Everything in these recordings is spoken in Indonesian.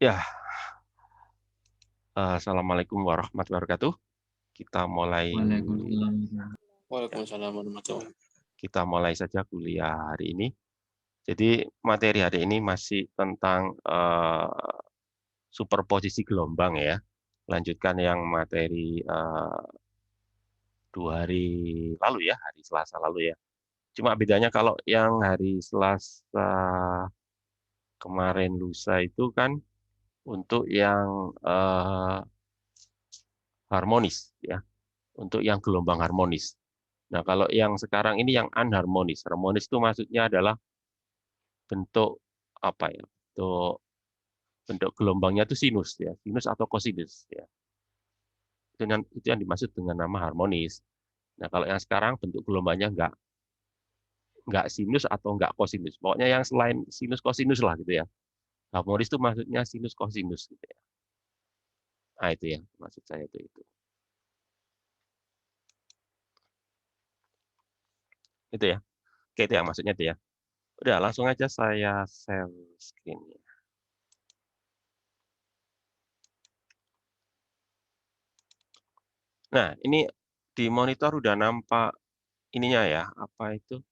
Ya, Assalamualaikum warahmatullahi wabarakatuh. Kita mulai Waalaikumsalam. ya, Waalaikumsalam warahmatullahi kita mulai saja kuliah hari ini. Jadi materi hari ini masih tentang superposisi gelombang ya. Lanjutkan yang materi 2 hari lalu ya, hari Selasa lalu ya. Cuma bedanya kalau yang hari Selasa kemarin lusa itu kan untuk yang harmonis ya, untuk yang gelombang harmonis. Nah, kalau yang sekarang ini yang anharmonis. Harmonis itu maksudnya adalah bentuk apa ya? Bentuk gelombangnya itu sinus ya, sinus atau kosinus ya. Itu yang dimaksud dengan nama harmonis. Nah, kalau yang sekarang bentuk gelombangnya enggak sinus atau enggak kosinus. Pokoknya yang selain sinus kosinus lah gitu ya. Harmonis itu maksudnya sinus kosinus gitu ya. Nah, itu ya maksud saya itu. Itu ya. Oke, itu ya maksudnya itu ya. Udah, langsung aja saya share screen. Nah, ini di monitor udah nampak ininya ya, apa itu?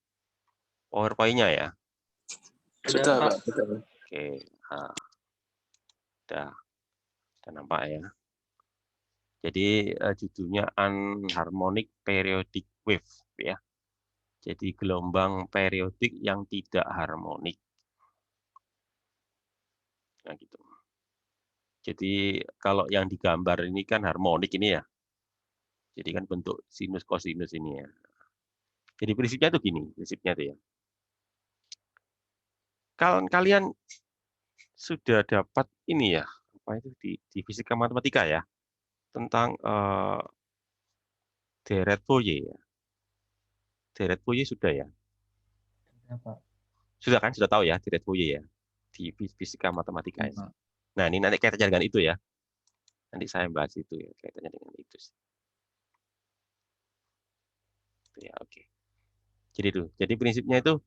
PowerPoint-nya ya. Sudah, Pak. Betul. Oke, nah, udah nampak ya. Jadi judulnya Unharmonic Periodic Wave ya. Jadi gelombang periodik yang tidak harmonik. Nah, gitu. Jadi kalau yang digambar ini kan harmonik ini ya. Jadi kan bentuk sinus kosinus ini ya. Jadi prinsipnya itu gini, prinsipnya itu ya. Kalian sudah dapat ini ya, apa itu di fisika matematika ya, tentang deret Fourier ya. Deret Fourier sudah ya? Pak. Sudah kan? Sudah tahu ya deret Fourier ya? Di fisika matematika Ya, ya. Pak. Nah, ini nanti kaitannya dengan itu ya. Nanti saya bahas itu ya, kaitannya dengan itu. Ya, oke. Jadi prinsipnya itu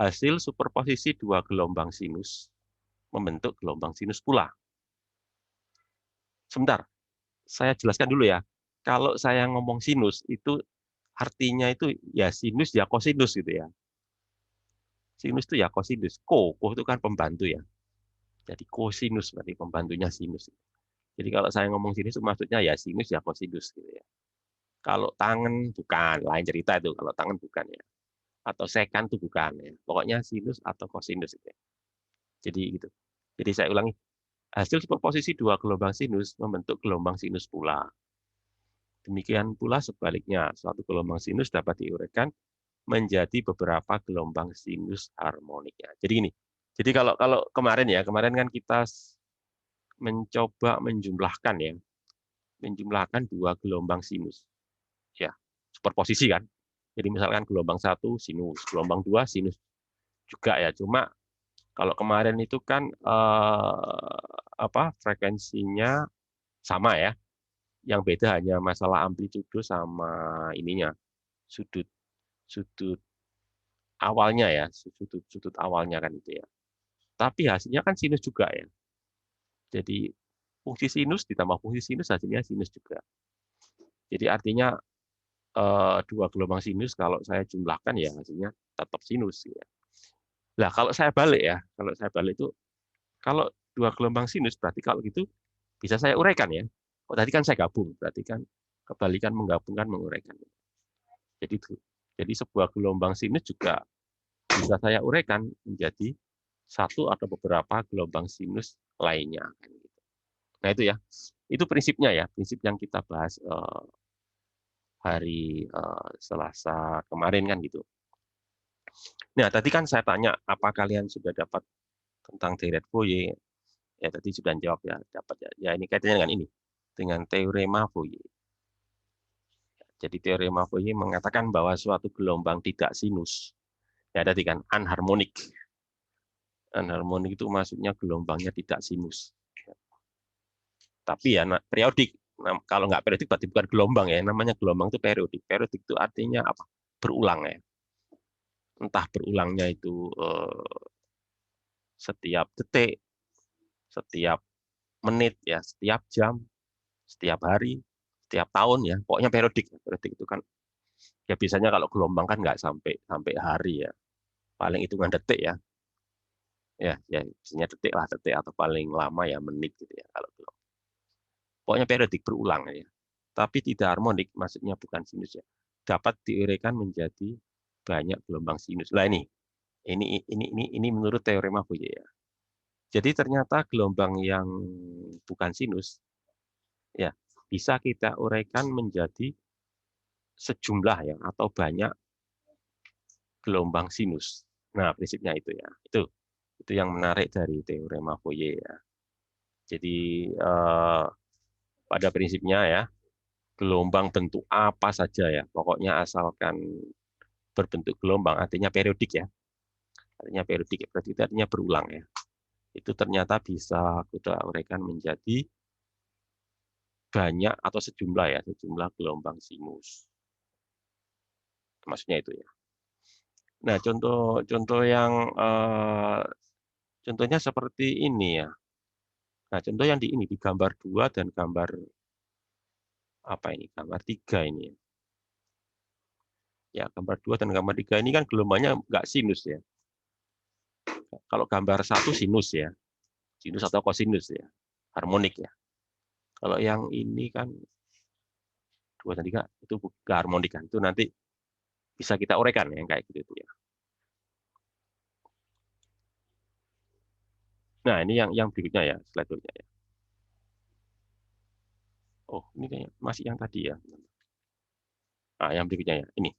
hasil superposisi dua gelombang sinus membentuk gelombang sinus pula. Sebentar, saya jelaskan dulu ya. Kalau saya ngomong sinus itu artinya itu ya sinus ya kosinus gitu ya. Sinus itu ya kosinus. Ko itu kan pembantu ya. Jadi kosinus berarti pembantunya sinus. Jadi kalau saya ngomong sinus itu maksudnya ya sinus ya kosinus gitu ya. Kalau tangan bukan, lain cerita itu. Kalau tangan bukan ya. Atau sekan itu bukan ya. Pokoknya sinus atau kosinus gitu ya. Jadi gitu. Jadi saya ulangi, hasil superposisi dua gelombang sinus membentuk gelombang sinus pula. Demikian pula sebaliknya, suatu gelombang sinus dapat diuraikan menjadi beberapa gelombang sinus harmoniknya. Jadi gini. Jadi kalau kemarin kan kita mencoba menjumlahkan ya, menjumlahkan dua gelombang sinus. Ya, superposisi kan. Jadi misalkan gelombang 1 sinus, gelombang 2 sinus juga ya. Cuma kalau kemarin itu kan frekuensinya sama ya. Yang beda hanya masalah amplitudo sama ininya, sudut sudut awalnya ya, sudut awalnya kan itu ya. Tapi hasilnya kan sinus juga ya. Jadi fungsi sinus ditambah fungsi sinus hasilnya sinus juga. Jadi artinya dua gelombang sinus kalau saya jumlahkan ya hasilnya tetap sinus ya. Nah, kalau saya balik itu kalau dua gelombang sinus berarti kalau gitu bisa saya uraikan ya. Kok tadi kan saya gabung, berarti kan kebalikan menggabungkan menguraikan. Jadi itu. Jadi sebuah gelombang sinus juga bisa saya uraikan menjadi satu atau beberapa gelombang sinus lainnya. Nah itu ya, itu prinsipnya ya, prinsip yang kita bahas hari Selasa kemarin kan gitu. Nah tadi kan saya tanya apa kalian sudah dapat tentang deret Fourier? Ya tadi sudah jawab ya, dapat ya. Ya ini kaitannya dengan ini, dengan teorema Fourier. Jadi teorema Fourier mengatakan bahwa suatu gelombang tidak sinus, ya tadi kan anharmonik. Anharmonik itu maksudnya gelombangnya tidak sinus. Tapi ya periodik. Kalau nggak periodik berarti bukan gelombang ya. Namanya gelombang itu periodik. Periodik itu artinya apa? Berulang ya. Entah berulangnya itu setiap detik, setiap menit ya, setiap jam, setiap hari, setiap tahun ya. Pokoknya periodik. Periodik itu kan ya biasanya kalau gelombang kan nggak sampai sampai hari ya. Paling hitungan detik ya. Ya biasanya detik lah, detik atau paling lama ya menit gitu ya kalau gelombang. Pokoknya periodik berulang ya. Tapi tidak harmonik, maksudnya bukan sinus ya. Dapat diuraikan menjadi banyak gelombang sinus. Lah ini menurut teorema Fourier ya. Jadi ternyata gelombang yang bukan sinus ya bisa kita uraikan menjadi sejumlah ya atau banyak gelombang sinus. Nah, prinsipnya itu ya. Itu yang menarik dari teorema Fourier ya. Jadi pada prinsipnya ya, gelombang bentuk apa saja ya, pokoknya asalkan berbentuk gelombang artinya periodik ya. Artinya periodik itu artinya berulang ya. Itu ternyata bisa kita uraikan menjadi banyak atau sejumlah ya, sejumlah gelombang sinus. Maksudnya itu ya. Nah, contoh yang contohnya seperti ini ya. Nah, contoh yang di gambar 2 dan gambar apa ini? Gambar 3 ini ya. Ya, gambar 2 dan gambar 3 ini kan gelombangnya nggak sinus ya. Kalau gambar 1 sinus ya. Sinus atau kosinus ya. Harmonik ya. Kalau yang ini kan 2 dan 3 itu nggak harmonik kan. Itu nanti bisa kita uraikan ya, yang kayak gitu ya. Nah, ini yang berikutnya ya, slide berikutnya ya. Oh, ini kayaknya masih yang tadi ya. Nah, yang berikutnya ya, ini.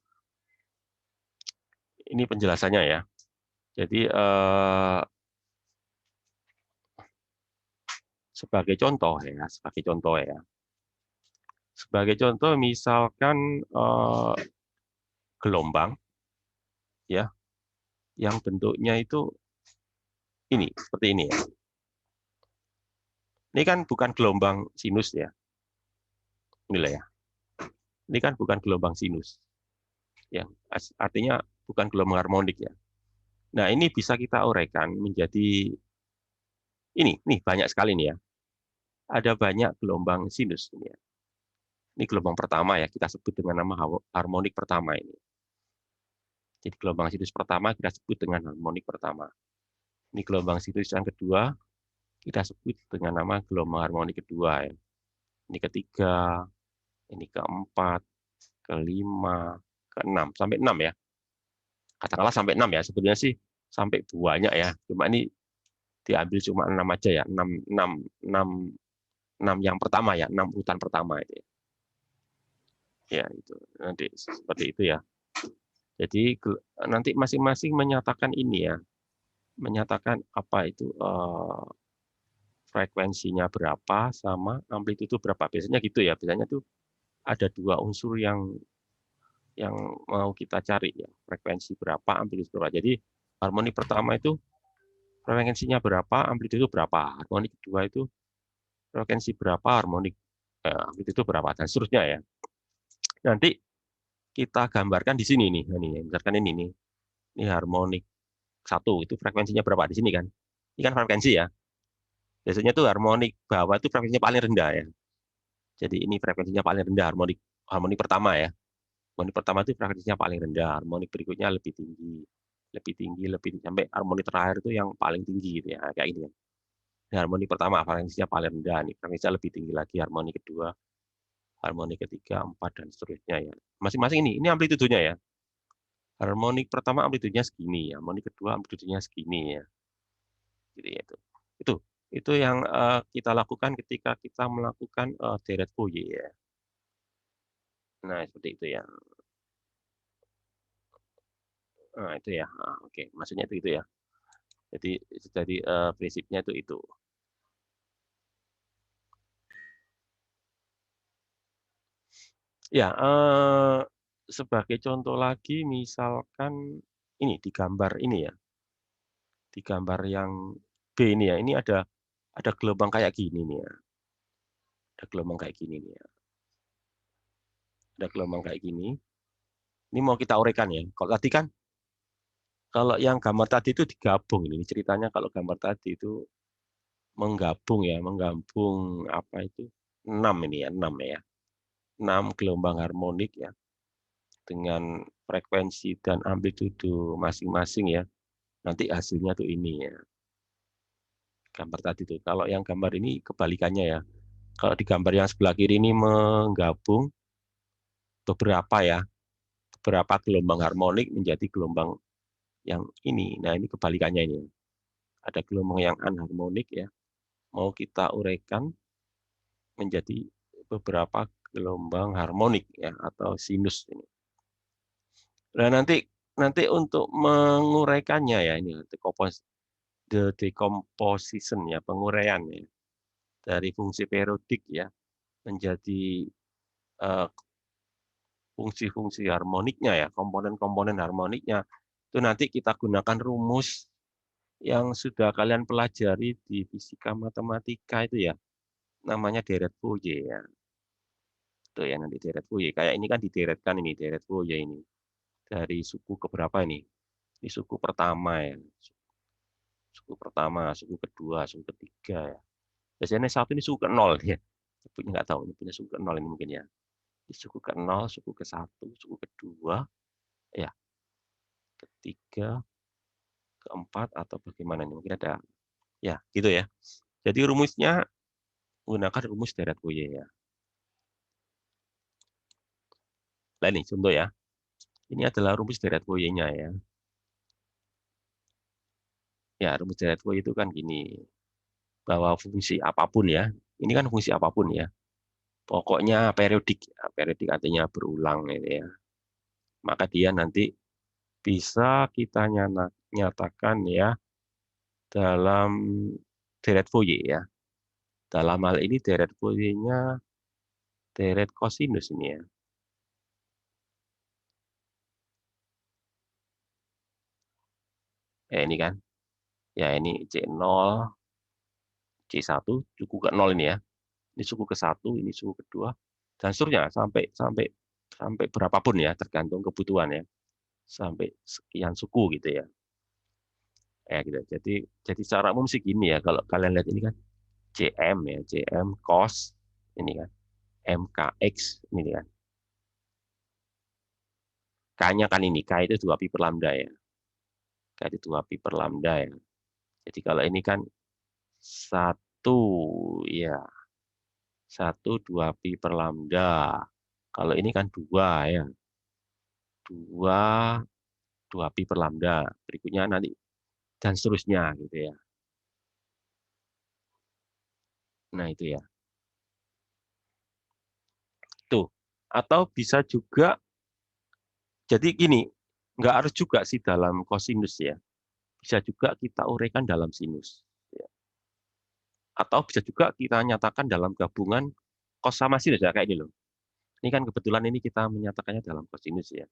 Ini penjelasannya ya. Jadi, sebagai contoh ya, sebagai contoh misalkan gelombang ya, yang bentuknya itu ini, seperti ini ya. Ini kan bukan gelombang sinus ya. Inilah ya. Ini kan bukan gelombang sinus. Ya, artinya bukan gelombang harmonik ya. Nah, ini bisa kita uraikan menjadi ini nih banyak sekali nih ya. Ada banyak gelombang sinus ini ya. Ini gelombang pertama ya, kita sebut dengan nama harmonik pertama ini. Jadi gelombang sinus pertama kita sebut dengan harmonik pertama. Ini gelombang sinus yang kedua, kita sebut dengan nama gelombang harmonik kedua. Ya. Ini ketiga, ini keempat, kelima, keenam, sampai 6 ya. Katakanlah sampai 6 ya, sebenarnya sih sampai banyak ya. Cuma ini diambil cuma 6 aja ya, 6 yang pertama ya, 6 urutan pertama itu ya. Ya, itu nanti seperti itu ya. Jadi nanti masing-masing menyatakan ini ya, menyatakan apa itu frekuensinya berapa sama amplitudo berapa. Biasanya gitu ya. Biasanya tuh ada 2 unsur yang mau kita cari ya, frekuensi berapa, amplitudo berapa. Jadi harmoni pertama itu frekuensinya berapa, amplitudo berapa. Harmoni kedua itu frekuensi berapa, harmoni amplitudo berapa dan seterusnya ya. Nanti kita gambarkan di sini nih. Ini misalkan ini nih. Ini harmonik 1 itu frekuensinya berapa di sini kan? Ini kan frekuensi ya. Biasanya tuh harmonik bawah itu frekuensinya paling rendah ya. Jadi ini frekuensinya paling rendah harmonik pertama ya. Harmonik pertama itu frekuensinya paling rendah, harmonik berikutnya lebih tinggi, sampai harmonik terakhir itu yang paling tinggi gitu ya, kayak gini kan. Nah, harmonik pertama frekuensinya paling rendah, nih frekuensinya lebih tinggi lagi, harmonik kedua, harmonik ketiga, 4 dan seterusnya ya. Masing-masing ini amplitudonya ya. Harmonik pertama amplitudonya segini, harmonik kedua amplitudonya segini ya. Gitu ya itu. Itu yang kita lakukan ketika kita melakukan deret Fourier ya. Nah, seperti itu ya. Nah, itu ya. Oke, maksudnya itu ya. Jadi prinsipnya itu. Ya, sebagai contoh lagi misalkan ini di gambar ini ya. Di gambar yang B ini ya. Ini ada gelombang kayak gini nih ya. Ada gelombang kayak gini nih ya. Ada gelombang kayak gini. Ini mau kita uraikan ya. Kalau yang gambar tadi itu digabung ini ceritanya kalau gambar tadi itu menggabung apa itu 6 ini ya, 6 ya. 6 gelombang harmonik ya dengan frekuensi dan amplitudo masing-masing ya. Nanti hasilnya tuh ini ya. Gambar tadi tuh. Kalau yang gambar ini kebalikannya ya. Kalau di gambar yang sebelah kiri ini menggabung beberapa gelombang harmonik menjadi gelombang yang ini. Nah, ini kebalikannya ini. Ada gelombang yang anharmonik ya. Mau kita uraikan menjadi beberapa gelombang harmonik ya atau sinus ini. Nah, nanti untuk menguraikannya ya ini the decomposition ya, penguraian ya dari fungsi periodik ya menjadi fungsi-fungsi harmoniknya ya, komponen-komponen harmoniknya itu nanti kita gunakan rumus yang sudah kalian pelajari di fisika matematika itu ya, namanya Deret-Fourier ya. Itu ya nanti Deret-Fourier. Kayak ini kan dideretkan ini Deret-Fourier ini. Dari suku keberapa ini? Ini suku pertama ya. Suku pertama, suku kedua, suku ketiga ya. Biasanya satu ini suku ke-0 ya. Punya nggak tahu ini punya suku ke-0 ini mungkin ya. Di suku ke-0, suku ke-1, suku kedua, ya, ketiga, keempat atau bagaimana ini mungkin ada ya gitu ya. Jadi rumusnya menggunakan rumus Deret-Fourier ya. Nah ini contoh ya. Ini adalah rumus Deret-Fourier-nya ya. Ya, rumus Deret-Fourier itu kan gini, bahwa fungsi apapun ya, ini kan fungsi apapun ya. Pokoknya periodik, ya, periodik artinya berulang gitu ya. Maka dia nanti bisa kita nyatakan ya dalam Deret-Fourier ya. Dalam hal ini Deret-Fourier-nya deret kosinus ini ya. Ini kan. Ya ini C0, C1, suku ke-0 ini ya. Ini suku ke-1, ini suku kedua, dan seterusnya sampai berapapun ya, tergantung kebutuhan ya. Sampai sekian suku gitu ya. Gitu. Jadi secara umum sih gini ya, kalau kalian lihat ini kan CM ya, CM cos ini kan MKX ini kan. K-nya kan ini, K itu 2 pi per lambda ya. K itu 2 pi per lambda ya. Jadi kalau ini kan 1 ya, 2 pi per lambda. Kalau ini kan 2 ya. 2 pi per lambda. Berikutnya nanti dan seterusnya gitu ya. Nah, itu ya. Tuh. Atau bisa juga jadi gini, nggak harus juga sih dalam kosinus ya. Bisa juga kita uraikan dalam sinus. Ya. Atau bisa juga kita nyatakan dalam gabungan cos sama sinus ya kayak ini loh. Ini kan kebetulan ini kita menyatakannya dalam kosinus ya.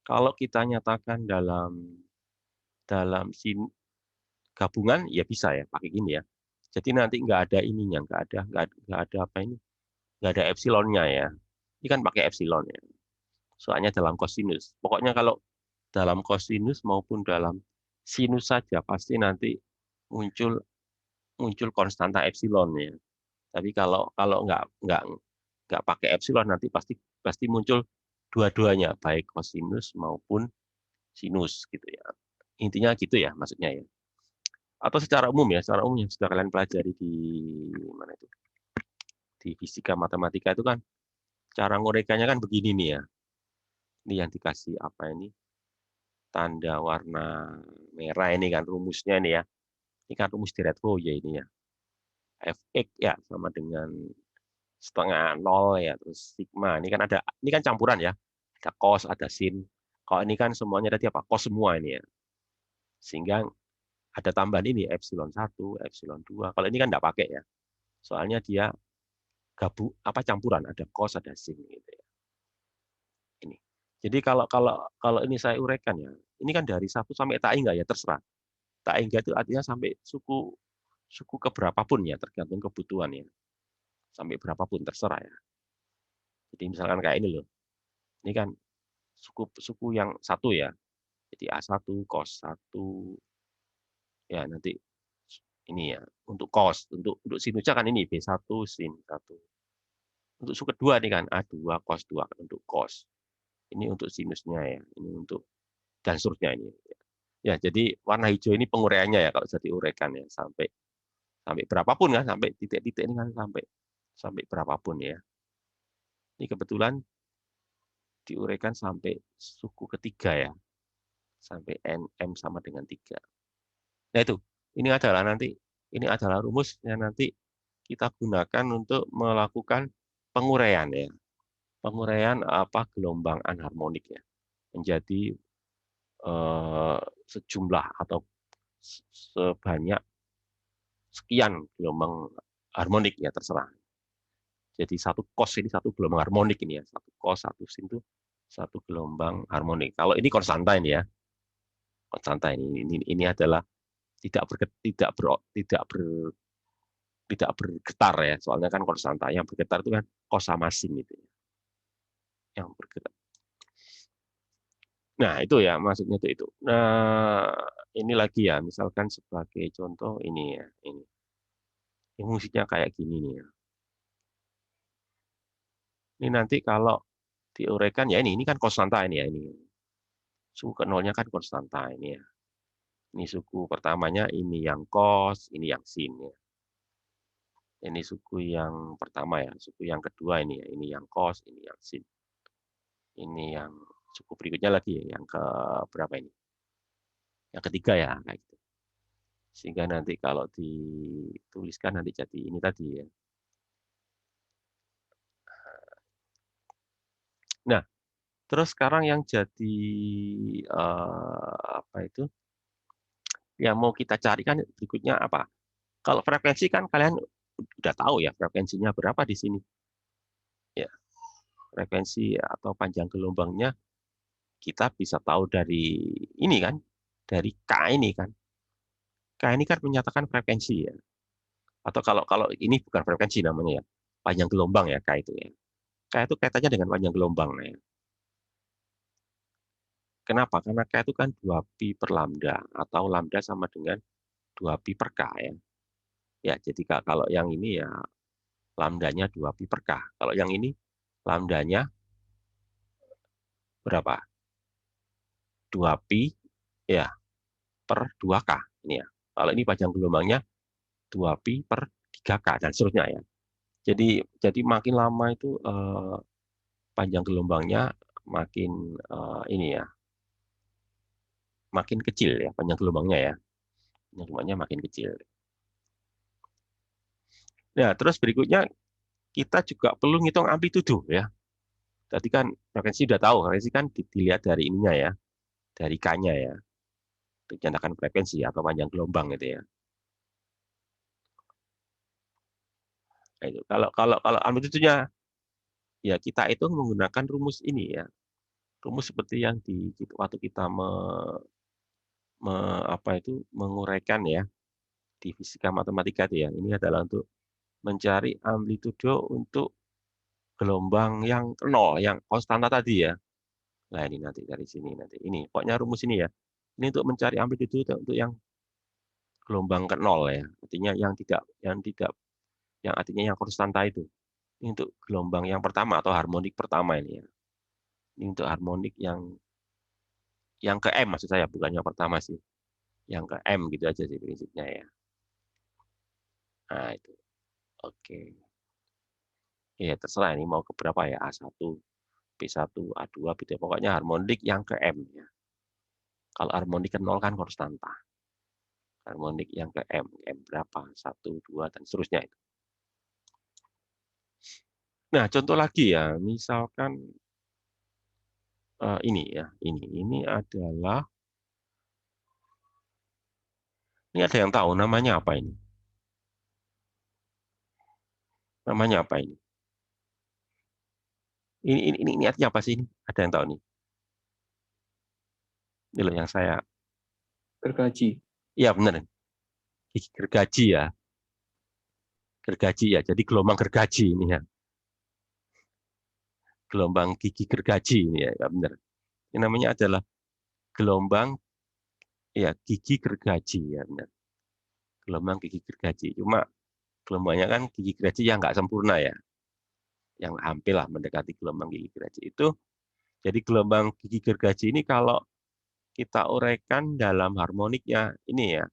Kalau kita nyatakan dalam gabungan ya bisa ya pakai gini ya. Jadi nanti nggak ada ininya, nggak ada apa ini, nggak ada epsilonnya ya. Ini kan pakai epsilon ya. Soalnya dalam kosinus. Pokoknya kalau dalam kosinus maupun dalam sinus saja pasti nanti muncul konstanta epsilon ya. Tapi kalau kalau nggak pakai epsilon nanti pasti muncul dua-duanya baik kosinus maupun sinus gitu ya. Intinya gitu ya maksudnya ya. Atau secara umum ya, secara umum yang sudah kalian pelajari di mana itu? Di fisika matematika itu kan cara nguraikannya kan begini nih ya. Ini yang dikasih apa ini? Tanda warna merah ini kan rumusnya ini ya. Ini kan rumus Deret-Fourier ini ya. Fx ya sama dengan setengah nol ya, terus sigma. Ini kan campuran ya. Ada cos, ada sin. Kalau ini kan semuanya tadi apa? Cos semua ini ya. Sehingga ada tambahan ini epsilon 1, epsilon 2. Kalau ini kan enggak pakai ya. Soalnya dia campuran, ada cos, ada sin gitu ya. Ini. Jadi kalau ini saya uraikan ya, ini kan dari 1 sampai tak hingga ya terserah. Tak hingga itu artinya sampai suku keberapa pun ya, tergantung kebutuhan ya. Sampai berapapun terserah ya. Jadi misalkan kayak ini loh. Ini kan suku yang satu ya. Jadi A1 cos 1 ya nanti Ini ya, untuk cos, untuk sinusnya kan ini B1 sin 1. Untuk su kedua nih kan A2 cos 2 untuk cos. Ini untuk sinusnya ya, ini untuk dan seterusnya ini. Ya, jadi warna hijau ini penguraiannya ya kalau jadi diuraikan ya sampai sampai berapapun kan, sampai titik-titik ini kan sampai berapapun ya. Ini kebetulan diuraikan sampai suku ketiga ya, sampai NM sama dengan 3. Nah itu, ini adalah rumus yang nanti kita gunakan untuk melakukan penguraian ya. Penguraian gelombang anharmonik ya menjadi sejumlah atau sebanyak sekian gelombang harmonik ya terserah. Jadi satu cos ini satu gelombang harmonik ini ya, satu cos satu sin itu satu gelombang harmonik. Kalau ini konstanta ini ya, konstanta ini adalah tidak bergetar ya, soalnya kan konstanta yang bergetar itu kan cos sama sin itu ya, yang bergetar. Nah itu ya maksudnya itu. Nah ini lagi ya, misalkan sebagai contoh ini ya, ini musiknya kayak gini nih ya. Ini nanti kalau diuraikan ya ini kan konstanta ini ya ini. Suku ke nolnya kan konstanta ini ya. Ini suku pertamanya ini yang cos, ini yang sin ya. Ini suku yang pertama ya, suku yang kedua ini ya, ini yang cos, ini yang sin. Ini yang suku berikutnya lagi ya, yang ke berapa ini? Yang ketiga ya, kayak gitu. Sehingga nanti kalau dituliskan nanti jadi ini tadi ya. Nah, terus sekarang yang jadi apa itu? Yang mau kita carikan berikutnya apa? Kalau frekuensi kan kalian udah tahu ya frekuensinya berapa di sini. Ya, frekuensi atau panjang gelombangnya kita bisa tahu dari ini kan, dari K ini kan. K ini kan menyatakan frekuensi ya. Atau kalau ini bukan frekuensi namanya ya, panjang gelombang ya K itu ya. K itu kaitannya dengan panjang gelombang ya. Kenapa? Karena K itu kan 2pi per lambda atau lambda sama dengan 2pi per K ya. Ya, jadi kalau yang ini ya lambdanya 2pi per K. Kalau yang ini lambdanya berapa? 2pi ya per 2K ini ya. Kalau ini panjang gelombangnya 2pi per 3K dan seterusnya ya. Jadi makin lama itu panjang gelombangnya makin ini ya. Makin kecil ya panjang gelombangnya ya. Panjang gelombangnya makin kecil. Nah, terus berikutnya kita juga perlu ngitung amplitudo ya. Tadi kan frekuensi sudah tahu, frekuensi kan dilihat dari ininya ya, dari K-nya ya. Untuk dinyatakan frekuensi atau panjang gelombang gitu ya. Nah, itu. Kalau amplitudonya ya kita itu menggunakan rumus ini ya. Rumus seperti yang waktu kita menguraikan ya di fisika matematika itu ya. Ini adalah untuk mencari amplitudo untuk gelombang yang nol, yang konstanta tadi ya. Nah ini nanti dari sini nanti ini pokoknya rumus ini ya. Ini untuk mencari amplitudo untuk yang gelombang ke nol ya. Artinya yang artinya yang konstanta itu. Ini untuk gelombang yang pertama atau harmonik pertama ini ya. Ini untuk harmonik yang ke M maksud saya, bukan yang pertama sih. Yang ke M gitu aja sih prinsipnya ya. Nah itu. Oke. Ya terserah ini mau ke berapa ya, A1, B1, A2, B3. Pokoknya harmonik yang ke M ya. Kalau harmonik ke 0 kan konstanta. Harmonik yang ke M berapa? 1, 2, dan seterusnya itu. Nah, contoh lagi ya, misalkan ini ya, ini adalah ini ada yang tahu namanya apa ini? Namanya apa ini? Ini artinya apa sih ini? Ada yang tahu nih? Ini loh yang saya. Gergaji. Iya benar. Gergaji ya. Gergaji ya. Jadi gelombang gergaji ini ya. Gelombang gigi gergaji ini ya, ya benar. Ini namanya adalah gelombang ya gigi gergaji ya benar. gelombang gigi gergaji. Cuma gelombangnya kan gigi gergaji yang nggak sempurna ya, yang hampir lah mendekati gelombang gigi gergaji itu. Jadi gelombang gigi gergaji ini kalau kita uraikan dalam harmoniknya ini ya,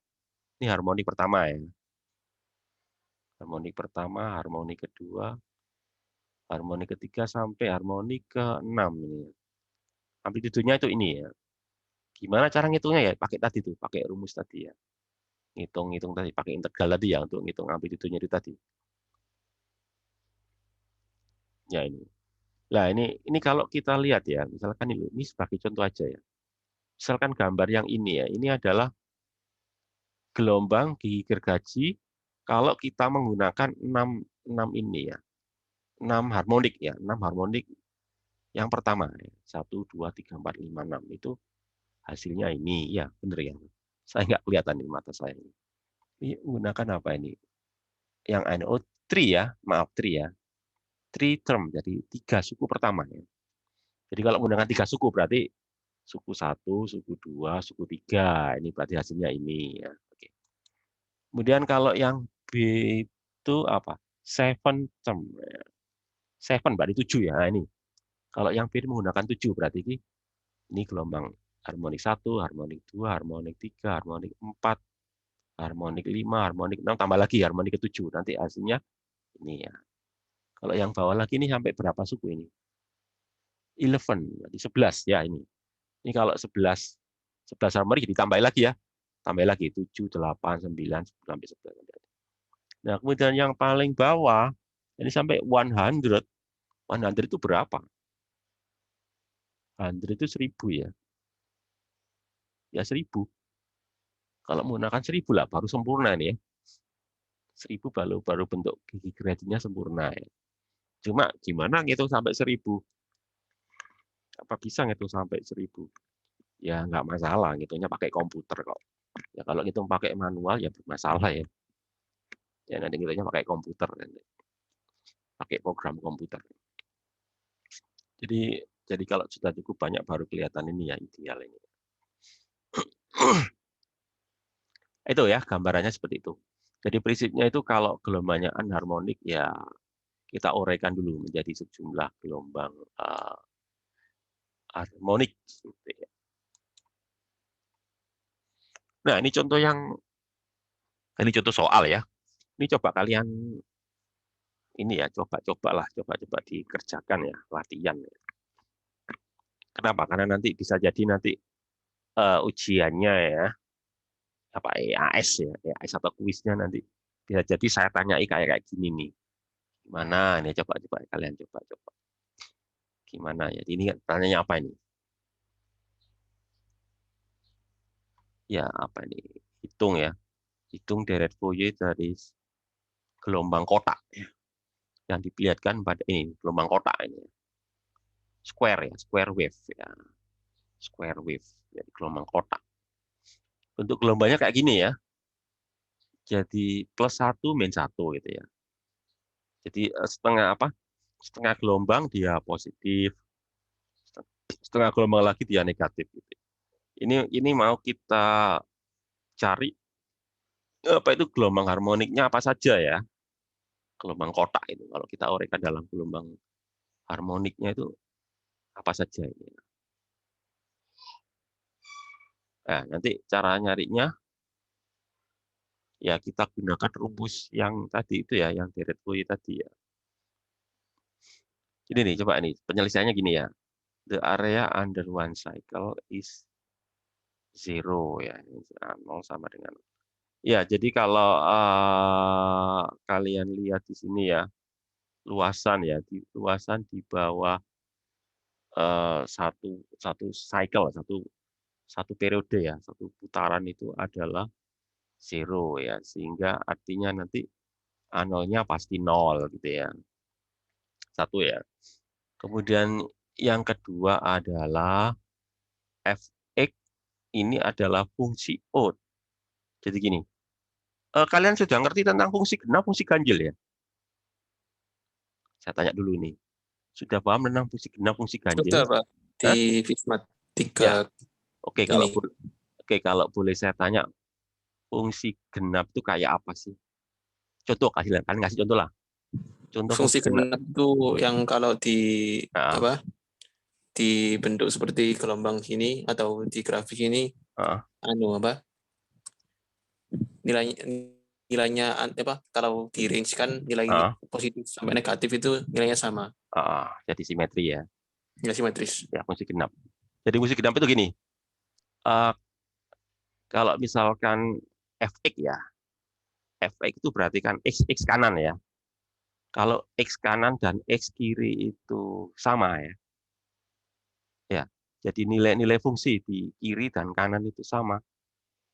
ini harmonik pertama ya, harmonik pertama, harmonik kedua, harmonik ketiga sampai harmonik ke-6 ini. Amplitudenya itu ini ya. Gimana cara ngitungnya ya? Pakai tadi tuh, pakai rumus tadi ya. Ngitung-ngitung tadi, pakai integral tadi ya untuk ngitung amplitudenya itu tadi. Ya ini. Nah, ini kalau kita lihat ya, misalkan ini sebagai contoh aja ya. Misalkan gambar yang ini ya, ini adalah gelombang gigi gergaji kalau kita menggunakan 6 ini ya. 6 harmonik ya, 6 harmonik yang pertama ya. 1 2 3 4 5 6 itu hasilnya ini. Ya, benar ya. Saya nggak kelihatan di mata saya ini. Ini menggunakan apa ini? Yang NO 3 ya, maaf 3 ya. 3 term, jadi 3 suku pertama ya. Jadi kalau menggunakan 3 suku berarti suku 1, suku 2, suku 3. Ini berarti hasilnya ini ya. Oke. Kemudian kalau yang B itu apa? 7 term. 7 berarti 7 ya. Nah, ini. Kalau yang B menggunakan 7 berarti ini gelombang harmonik 1, harmonik 2, harmonik 3, harmonik 4, harmonik 5, harmonik 6, tambah lagi harmonik ke-7. Nanti hasilnya ini ya. Kalau yang bawah lagi ini sampai berapa suku ini? 11, berarti 11 ya ini. Ini kalau 11 harmonik ditambah lagi ya. Tambah lagi 7, 8, 9, 10 sampai 11. Nah, kemudian yang paling bawah ini sampai 100. 100 itu berapa? 100 itu 1000 ya. Ya 1000. Kalau menggunakan 1000 lah baru sempurna ini ya. 1000 baru bentuk gigi gergajinya sempurna ya. Cuma gimana ngitung sampai 1000? Apa bisa ngitung sampai 1000? Ya nggak masalah, ngitungnya pakai komputer kok. Ya kalau ngitung pakai manual ya bermasalah ya. Ya nanti ngitungnya pakai komputer, pakai program komputer. Jadi kalau sudah cukup banyak baru kelihatan ini ya ideal ini. Itu ya gambarannya seperti itu. Jadi prinsipnya itu kalau gelombangnya anharmonik ya kita uraikan dulu menjadi sejumlah gelombang harmonik. Gitu ya. Nah ini contoh soal ya. Ini coba kalian ini ya coba dikerjakan ya latihan. Ya. Kenapa? Karena nanti bisa jadi nanti ujiannya ya apa EAS ya, EAS atau kuisnya nanti bisa jadi saya tanyai kayak gini nih. Gimana ini coba kalian coba. Gimana ya? Ini tanyanya apa ini? Ya apa ini? Hitung ya. Hitung deret Fourier dari gelombang kotak ya. Yang diperlihatkan pada ini gelombang kotak ini. Square ya, square wave ya. Square wave jadi gelombang kotak. Bentuk gelombangnya kayak gini ya. Jadi +1 -1 gitu ya. Jadi setengah gelombang dia positif, setengah gelombang lagi dia negatif. Gitu. Ini mau kita cari apa itu gelombang harmoniknya apa saja ya. Gelombang kotak itu kalau kita uraikan dalam gelombang harmoniknya itu apa saja ini. Nah, nanti cara nyarinya ya kita gunakan rumus yang tadi itu ya, yang deret Fourier tadi ya. Jadi nih coba nih penyelesaiannya gini ya. The area under one cycle is 0 ya, 0 sama dengan ya. Jadi kalau kalian lihat di sini ya, luasan di bawah satu cycle, satu periode ya, satu putaran itu adalah 0 ya, sehingga artinya nanti nolnya pasti 0 gitu ya. Satu ya. Kemudian yang kedua adalah fx ini adalah fungsi odd. Jadi gini, kalian sudah ngerti tentang fungsi genap, fungsi ganjil ya? Saya tanya dulu nih. Sudah paham tentang fungsi genap, fungsi ganjil? Sudah, Pak. Di Visma 3 ya. Oke, ini. kalau boleh saya tanya, fungsi genap itu kayak apa sih? Contoh, kasih contoh lah. Contoh Fungsi fungsi genap. genap itu yang kalau di Nah, apa dibentuk seperti gelombang gini atau di grafik ini apa nilainya nilainya apa kalau di range kan nilai positif sampai negatif itu nilainya sama. jadi simetri ya. Nilai simetris. Ya, fungsi genap. Jadi fungsi genap itu gini. eh, Kalau misalkan fx ya, fx itu berarti kan x kanan ya. Kalau x kanan dan x kiri itu sama ya. Ya. Jadi nilai-nilai fungsi di kiri dan kanan itu sama,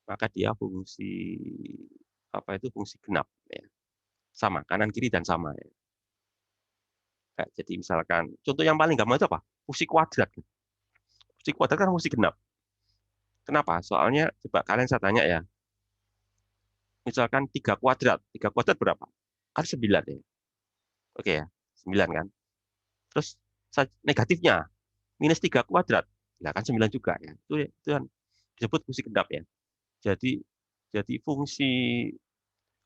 maka dia fungsi apa itu fungsi genap ya. Sama, kanan kiri dan sama ya. Jadi misalkan contoh yang paling gampang itu apa? Fungsi kuadrat. Fungsi kuadrat kan fungsi genap. Kenapa? Soalnya coba kalian saya tanya ya. Misalkan 3 kuadrat berapa? Kan 9 ya. Oke ya, 9 kan. Terus negatifnya minus 3 kuadrat. Nah, kan 9 juga ya. Itu kan disebut fungsi genap ya. Jadi fungsi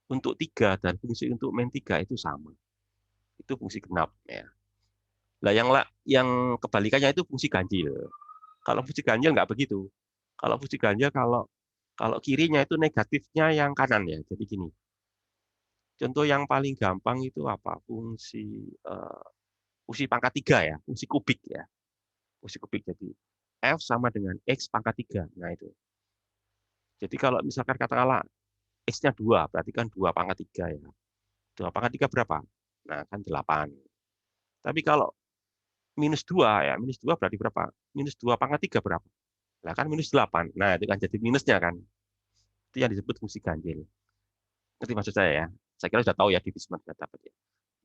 untuk 3 dan fungsi untuk min 3 itu sama. Itu fungsi genap ya. Lah yang kebalikannya itu fungsi ganjil. Kalau fungsi ganjil nggak begitu. Kalau fungsi ganjil kalau kirinya itu negatifnya yang kanan ya. Jadi gini. Contoh yang paling gampang itu apa? Fungsi pangkat 3 ya, fungsi kubik ya. Fungsi kubik jadi f sama dengan x pangkat 3. Nah itu. Jadi kalau misalkan katakanlah x-nya 2, berarti kan 2 pangkat 3 ya. 2 pangkat 3 berapa? Nah, kan 8. Tapi kalau minus 2 ya, minus 2 berarti berapa? Minus 2 pangkat 3 berapa? Nah, kan minus 8. Nah, itu kan jadi minusnya kan. Itu yang disebut fungsi ganjil. Ngerti maksud saya ya? Saya kira sudah tahu ya di Bismarck sudah dapat ya.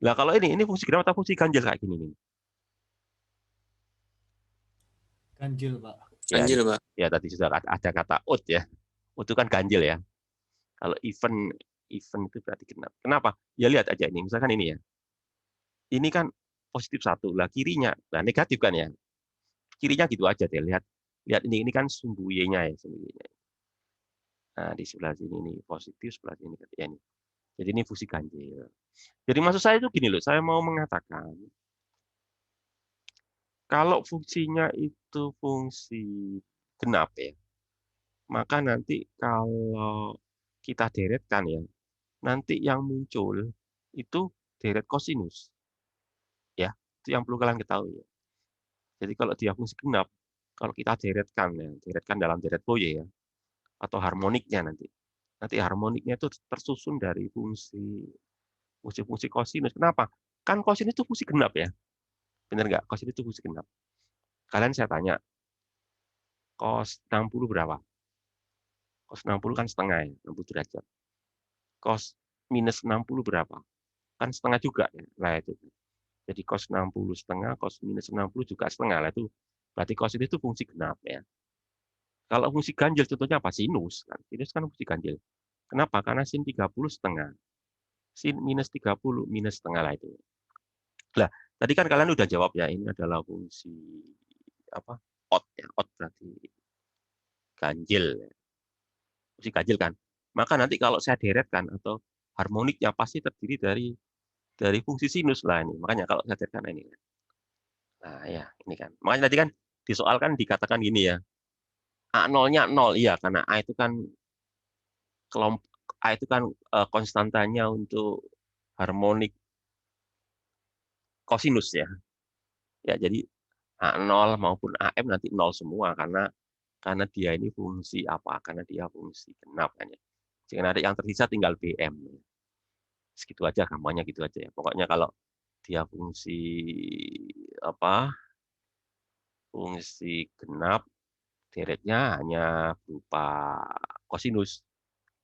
Nah, kalau ini fungsi genap atau fungsi ganjil kayak gini nih. Ganjil, Pak. Ya, Ganjil, Pak. ya tadi sudah ada kata out ya. Out itu kan ganjil ya. Kalau event itu berarti genap. Kenapa? Ya lihat aja ini, misalkan ini ya. Ini kan positif 1, lah kirinya, lah negatif kan ya. Kirinya gitu aja deh, lihat ini kan sumbu y-nya ya, sumbu y-nya. Nah, di sebelah sini ini positif, sebelah sini ya ini. Jadi ini fungsi ganjil. Jadi maksud saya itu gini loh, saya mau mengatakan kalau fungsinya itu fungsi genap ya, maka nanti kalau kita deretkan ya, nanti yang muncul itu deret kosinus. Ya, itu yang perlu kalian ketahui ya. Jadi kalau dia fungsi genap, kalau kita deretkan ya, deretkan dalam deret Fourier ya, atau harmoniknya nanti. Nanti harmoniknya itu tersusun dari fungsi kosinus. Kenapa? Kan kosinus itu fungsi genap ya. Benar nggak? Kosinus itu fungsi genap. Kalian saya tanya, cos 60 berapa? Cos 60 kan setengah ya, 60 derajat. Cos minus 60 berapa? Kan setengah juga ya. Nah itu. Jadi cos 60 setengah, cos minus 60 juga setengah. Nah itu berarti kosinus itu fungsi genap ya. Kalau fungsi ganjil contohnya apa? Sinus. Sinus kan fungsi ganjil. Kenapa? Karena sin 30 setengah. Sin minus 30 minus setengah lah itu. Lah, tadi kan kalian udah jawab ya, ini adalah fungsi apa? Odd ya. Odd berarti ganjil. Fungsi ganjil kan. Maka nanti kalau saya deretkan atau harmoniknya pasti terdiri dari fungsi sinus lah ini. Makanya kalau saya deretkan ini. Nah, ya, ini kan. Makanya tadi kan di soal kan dikatakan gini ya. A0-nya 0, iya karena A itu kan konstantanya untuk harmonik kosinus ya. Ya, jadi A0 maupun AM nanti 0 semua karena dia ini fungsi apa? Karena dia fungsi genap kan ya. Jika nanti yang tersisa tinggal BM. Segitu aja gampangnya gitu aja ya. Pokoknya kalau dia fungsi apa? Fungsi genap deretnya hanya berupa kosinus.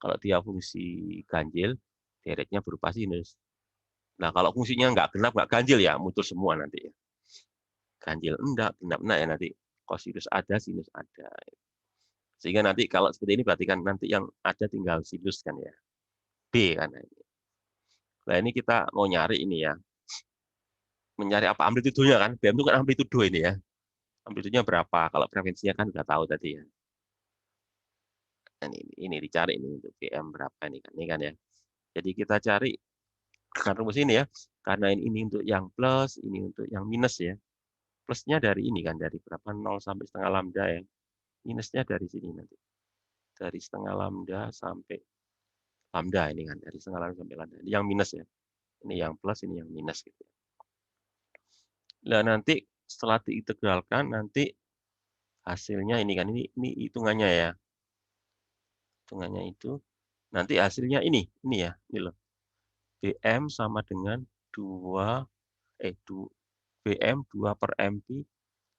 Kalau dia fungsi ganjil, deretnya berupa sinus. Nah, kalau fungsinya nggak genap, nggak ganjil ya, muncul semua nanti ya. Ganjil enggak, genap enggak ya nanti. Kosinus ada, sinus ada. Sehingga nanti kalau seperti ini berarti kan nanti yang ada tinggal sinus kan ya. B kan. Nah, ini kita mau nyari ini ya. Mencari apa? Amplitudonya kan. BM itu kan amplitudo ini ya. Amplitudonya berapa? Kalau frekuensinya kan udah tahu tadi ya. Nah, ini dicari nih untuk BM berapa ini kan ya. Jadi kita cari kan rumus ini ya. Karena ini untuk yang plus, ini untuk yang minus ya. Plusnya dari ini kan, dari berapa 0 sampai setengah lambda ya. Minusnya dari sini nanti. Dari setengah lambda sampai lambda ini kan, dari setengah lambda sampai lambda. Ini yang minus ya. Ini yang plus, ini yang minus gitu. Nah, nanti setelah diintegralkan nanti hasilnya ini kan, ini hitungannya ya. Hitungannya itu nanti hasilnya ini ya, ini loh. BM sama dengan 2 BM 2 per MP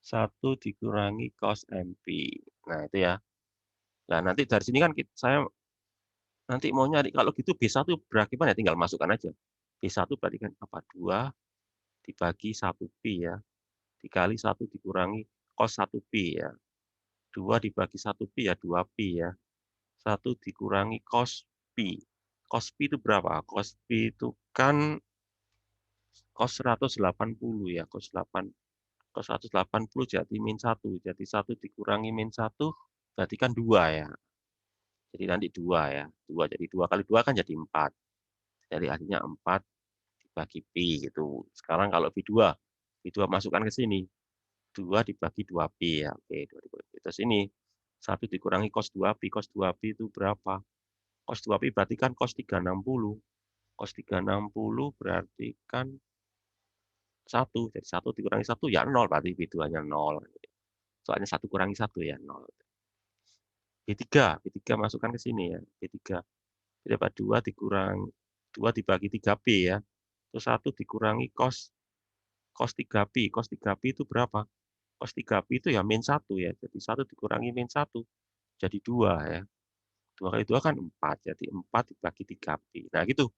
1 dikurangi cos MP. Nah, itu ya. Nah, nanti dari sini kan saya nanti mau nyari kalau gitu B1 berakibat ya tinggal masukkan aja. B1 berarti kan apa? 2 dibagi 1pi ya. Dikali 1 dikurangi cos 1pi ya. 2 dibagi 1pi ya 2pi ya. 1 dikurangi cos pi. Cos pi itu berapa? Cos pi itu kan cos 180 ya. Cos 180 jadi min 1. Jadi 1 dikurangi min 1 berarti kan 2 ya. Jadi nanti 2 ya. 2 jadi 2 kali 2 kan jadi 4. Jadi artinya 4 dibagi pi gitu. Sekarang kalau pi 2 masukkan ke sini. 2 dibagi 2pi ya. Oke, 2 dibagi. Terus ini 1 dikurangi cos 2pi. Cos 2pi itu berapa? Cos 2pi berarti kan cos 360. Cos 360 berarti kan 1. Jadi 1 dikurangi 1 ya 0. Berarti pi2-nya 0. Soalnya 1 kurangi 1 ya 0. B3 masukkan ke sini ya. B3 dapat 2 dikurang 2 dibagi 3pi ya. Terus 1 dikurangi cos 3pi. Cos 3pi itu berapa? Cos 3pi itu ya min 1 ya. Jadi 1 dikurangi min 1 jadi 2 ya. 2 kali 2 kan 4. Jadi 4 dibagi 3pi. Nah, gitu.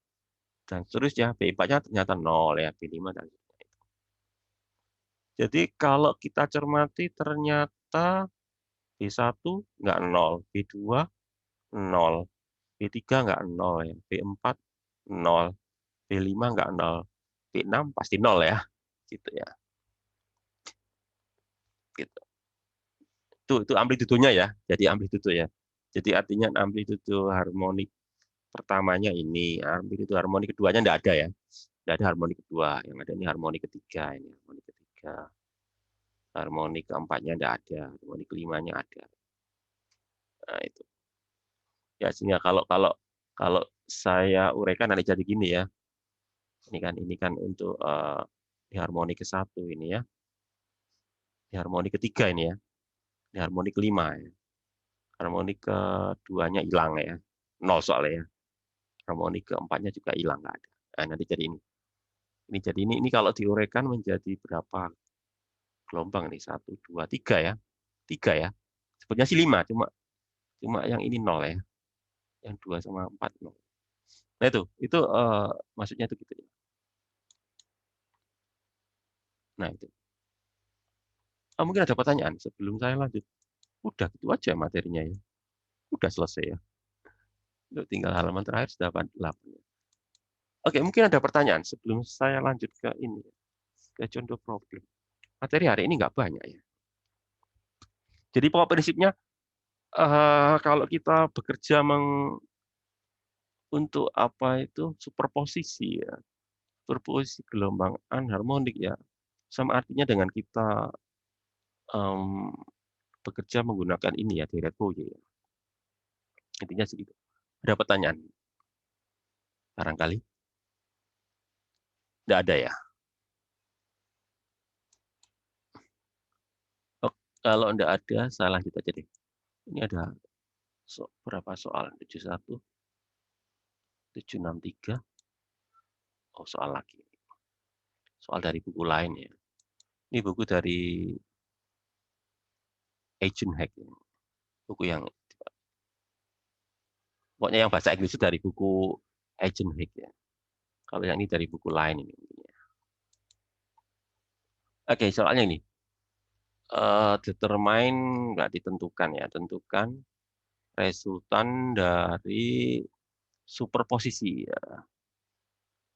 Dan seterusnya B4-nya ternyata 0 ya. B5 dan seterusnya. Jadi kalau kita cermati ternyata B1 nggak 0, B2 0, B3 nggak 0 ya, B4 0, B5 nggak 0, B6 pasti 0 ya, gitu ya. Gitu. Itu amplitudonya ya, jadi amplitudo ya. Jadi artinya amplitudo harmonik pertamanya ini, amplitudo harmonik keduanya nggak ada ya. Nggak ada harmonik kedua, yang ada ini harmonik ketiga, ini harmonik ketiga. Harmonik keempatnya nggak ada, harmonik kelimanya ada. Nah, itu. Ya, sehingga kalau saya uraikan nanti jadi gini ya. Ini kan untuk di harmonik ke-1 ini ya. Di harmonik ketiga ini ya. Di harmonik kelima ya. Harmonik keduanya hilang ya. 0 soalnya ya. Harmonik keempatnya juga hilang nggak ada. Nah, nanti jadi ini. Ini jadi ini kalau diuraikan menjadi berapa gelombang nih? 1, 2, 3 ya. 3 ya. Sebetulnya sih 5, cuma yang ini 0 ya. Yang 2 sama 4 0. Nah, itu maksudnya itu gitu ya. Nah, itu. Mungkin ada pertanyaan sebelum saya lanjut. Udah gitu aja materinya ya. Udah selesai ya. Tinggal halaman terakhir sudah 8. Oke, mungkin ada pertanyaan sebelum saya lanjut ke ini, ke contoh problem. Materi hari ini nggak banyak ya. Jadi pokok prinsipnya kalau kita bekerja untuk apa itu superposisi ya, superposisi gelombang anharmonik ya, sama artinya dengan kita bekerja menggunakan ini ya, Dirac Fourier. Intinya segitu. Ada pertanyaan? Barangkali? Tidak ada ya? Oh, kalau tidak ada, saya lanjut aja deh. Ini ada berapa soal? 71, 763. Oh, soal lagi. Soal dari buku lain ya. Ini buku dari Eigenheck. Buku yang pokoknya yang bahasa Inggris itu dari buku Eigenheck ya. Kalau yang ini dari buku lain ini. Oke, soalnya ini. Determine nggak ditentukan ya. Tentukan resultan dari superposisi ya.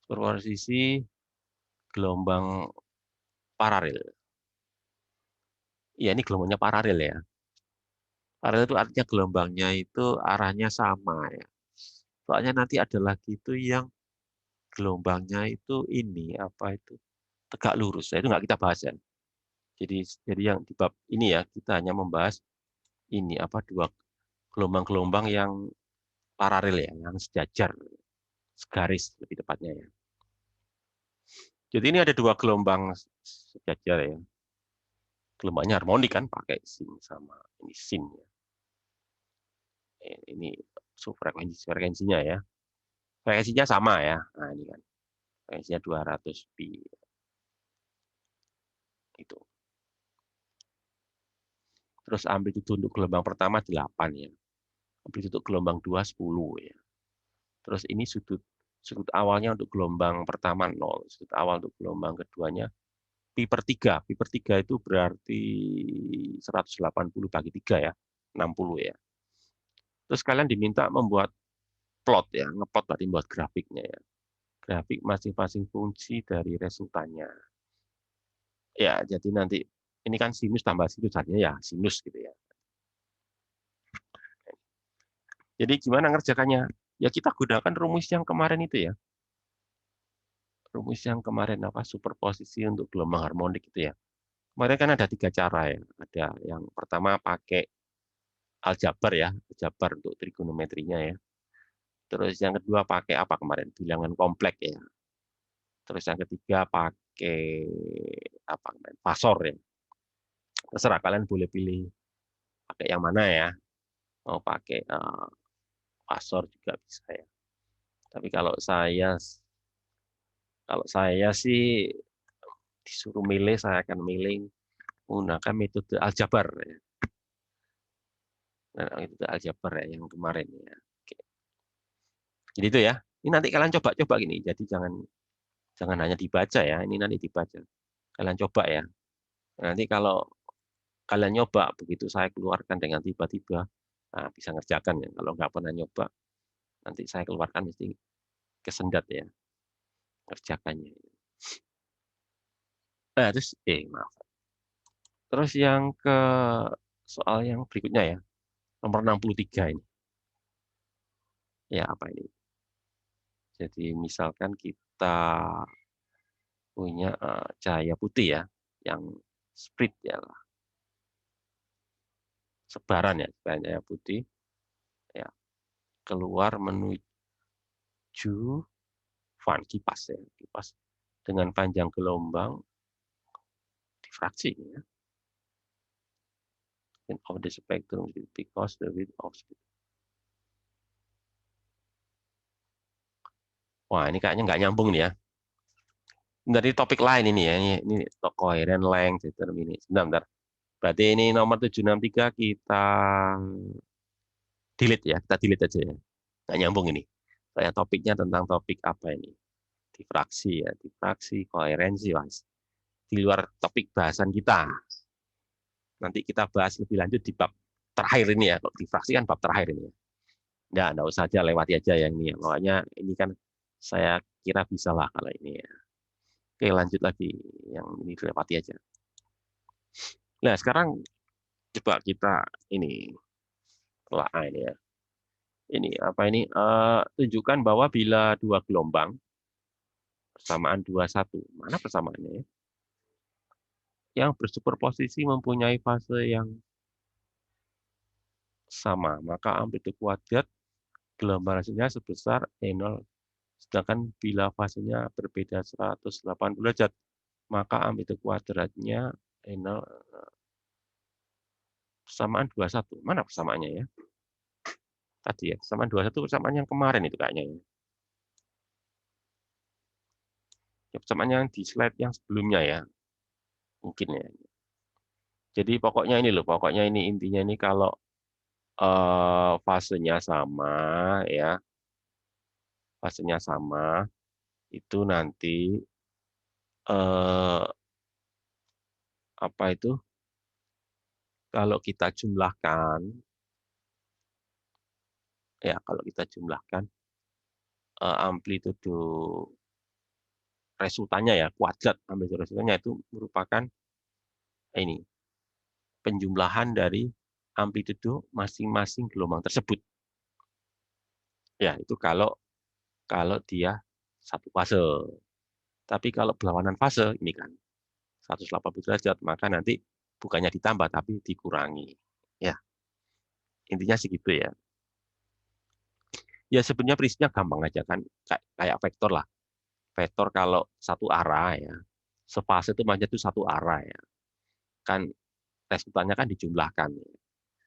Superposisi gelombang paralel. Iya, ini gelombangnya paralel ya. Paralel itu artinya gelombangnya itu arahnya sama ya. Soalnya nanti ada lagi itu yang gelombangnya itu ini apa itu tegak lurus. Itu nggak kita bahas ya. Jadi yang di bab ini ya kita hanya membahas ini apa dua gelombang-gelombang yang paralel ya, yang sejajar, segaris lebih tepatnya ya. Jadi ini ada dua gelombang sejajar ya. Gelombangnya harmonik kan pakai sin sama ini sin ya. Ini frekuensinya ya. Frekuensinya sama ya. Nah, ini kan. Frekuensinya 200 pi. Itu. Terus amplitudo untuk gelombang pertama 8 ya. Amplitudo untuk gelombang 2 10 ya. Terus ini sudut awalnya untuk gelombang pertama 0, sudut awal untuk gelombang keduanya pi per 3. Pi per 3 itu berarti 180 bagi 3 ya, 60 ya. Terus kalian diminta membuat plot ya, ngeplot tadi buat grafiknya ya. Grafik masing-masing fungsi dari resultannya. Ya, jadi nanti ini kan sinus tambah sinus artinya ya sinus gitu ya. Jadi gimana ngerjakannya? Ya kita gunakan rumus yang kemarin itu ya. Rumus yang kemarin apa superposisi untuk gelombang harmonik itu ya. Kemarin kan ada 3 cara ya. Ada yang pertama pakai aljabar ya, aljabar untuk trigonometrinya ya. Terus yang kedua pakai apa kemarin? Bilangan kompleks ya. Terus yang ketiga pakai apa kemarin? Fasor ya. Terserah kalian boleh pilih pakai yang mana ya. Mau pakai fasor juga bisa ya. Tapi kalau saya sih disuruh milih, saya akan milih menggunakan metode aljabar ya. Nah, metode aljabar ya yang kemarin ya. Oke. Jadi itu ya. Ini nanti kalian coba-coba gini. Jadi jangan hanya dibaca ya. Ini nanti dibaca. Kalian coba ya. Nanti kalau kalian nyoba begitu saya keluarkan dengan tiba-tiba, nah, bisa ngerjakan ya. Kalau nggak pernah nyoba, nanti saya keluarkan mesti kesendat ya ngerjakannya. Nah, terus maaf. Terus yang ke soal yang berikutnya ya, nomor 63 ini. Ya, apa ini? Jadi misalkan kita punya cahaya putih ya, yang spread ya lah, sebaran ya, cahaya putih ya keluar menuju fan kipas ya, kipas dengan panjang gelombang difraksi ya. Of the spectrum because the width of spectrum. Wah, ini kayaknya nggak nyambung nih ya. Dari topik lain ini ya, ini coherent length determinate. Bentar. Berarti ini nomor 763 kita delete ya, kita delete aja ya. Nggak nyambung ini. Saya topiknya tentang topik apa ini? Difraksi ya, difraksi, koherensi, Mas. Di luar topik bahasan kita. Nanti kita bahas lebih lanjut di bab terakhir ini ya. Kalau difraksi kan bab terakhir ini ya. Nggak usah aja, lewati aja yang ini ya. Pokoknya ini kan saya kira bisa lah kalau ini ya. Oke, lanjut lagi. Yang ini dilewati aja. Nah, sekarang coba kita ini telah ini ya. Ini apa ini? Tunjukkan bahwa bila dua gelombang persamaan 21. Mana persamaannya ya? Yang bersuperposisi mempunyai fase yang sama, maka amplitude kuadrat gelombang hasilnya sebesar E0. Sedangkan bila fasenya berbeda 180 derajat, maka amplitude kuadratnya E0 persamaan 21. Mana persamaannya ya? Tadi ya, persamaan 21 persamaan yang kemarin itu kayaknya ya. Ya, persamaan yang di slide yang sebelumnya ya. Mungkin ya. Jadi pokoknya ini loh, pokoknya ini intinya ini kalau fasenya sama ya, fasenya sama itu nanti apa itu? Kalau kita jumlahkan, ya kalau kita jumlahkan amplitudo resultannya ya kuadrat amplitudo resultannya itu merupakan ini penjumlahan dari amplitudo masing-masing gelombang tersebut. Ya, itu kalau dia satu fase. Tapi kalau berlawanan fase, ini kan 180 derajat, maka nanti bukannya ditambah, tapi dikurangi. Ya, intinya segitu ya. Ya, sebenarnya prinsipnya gampang aja kan, kayak vektor lah. Vektor kalau satu arah ya, sefase itu makanya itu satu arah ya. Kan resultannya kan dijumlahkan.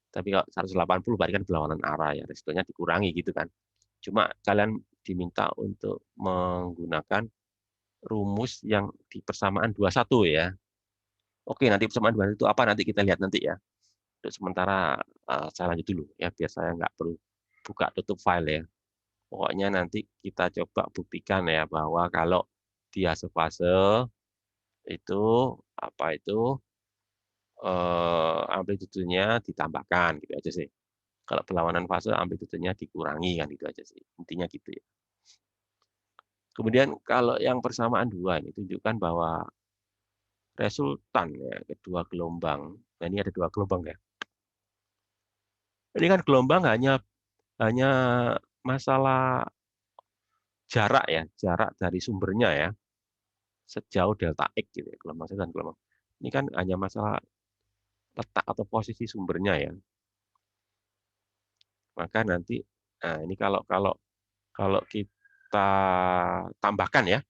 Tapi kalau 180 berarti kan berlawanan arah ya, resultannya dikurangi gitu kan. Cuma kalian diminta untuk menggunakan rumus yang di persamaan 21 ya. Oke, nanti persamaan 21 itu apa nanti kita lihat nanti ya. Untuk sementara saya lanjut dulu ya, biar saya nggak perlu buka tutup file ya. Pokoknya nanti kita coba buktikan ya bahwa kalau dia sefase itu apa itu amplitudenya ditambahkan gitu aja sih. Kalau berlawanan fase amplitudenya dikurangi kan gitu aja sih. Intinya gitu ya. Kemudian kalau yang persamaan 2 ini tunjukkan bahwa resultan ya kedua gelombang. Nah, ini ada 2 gelombang ya. Ini kan gelombang hanya masalah jarak ya, jarak dari sumbernya ya. Sejauh delta X gitu ya, gelombang satu dan gelombang. Ini kan hanya masalah letak atau posisi sumbernya ya. Maka nanti nah ini kalau kita tambahkan ya,